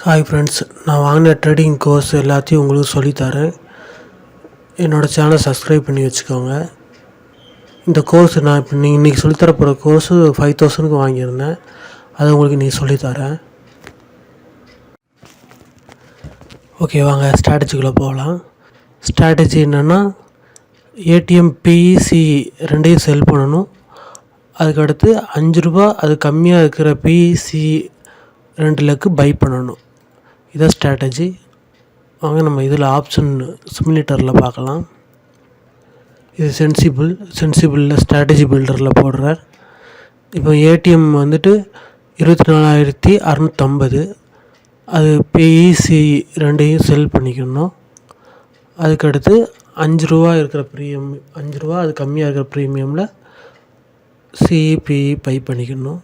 Hi friends, நான் வாங்கின trading course எல்லாத்தையும் உங்களுக்கு சொல்லித்தரேன். என்னோடய சேனலை சப்ஸ்கிரைப் பண்ணி வச்சுக்கோங்க. இந்த கோர்ஸ் நான் இப்போ இன்றைக்கி சொல்லித்தர போகிற கோர்ஸு 5000க்கு வாங்கியிருந்தேன். அதை உங்களுக்கு இன்றைக்கி சொல்லித்தரேன். ஓகே, வாங்க ஸ்ட்ராட்டஜிக்குள்ளே போகலாம். ஸ்ட்ராட்டஜி என்னென்னா, ஏடிஎம் பிஇசி ரெண்டையும் செல் பண்ணணும். அதுக்கடுத்து ரூ. 5 அது கம்மியாக இருக்கிற பிஇசி 2 லக்கு பை பண்ணணும். இதான் ஸ்ட்ராட்டஜி. வாங்க நம்ம இதில் ஆப்ஷன் சிமுலேட்டரில் பார்க்கலாம். இது சென்சிபிளில் ஸ்ட்ராட்டஜி பில்டரில் போடுறார். இப்போ ஏடிஎம் வந்துட்டு 24,650. அது பிஇசி ரெண்டையும் செல் பண்ணிக்கணும். அதுக்கடுத்து ரூ. 5 இருக்கிற ப்ரீமியம், ரூ. 5 அது கம்மியாக இருக்கிற ப்ரீமியமில் சிஇபி பை பண்ணிக்கணும்.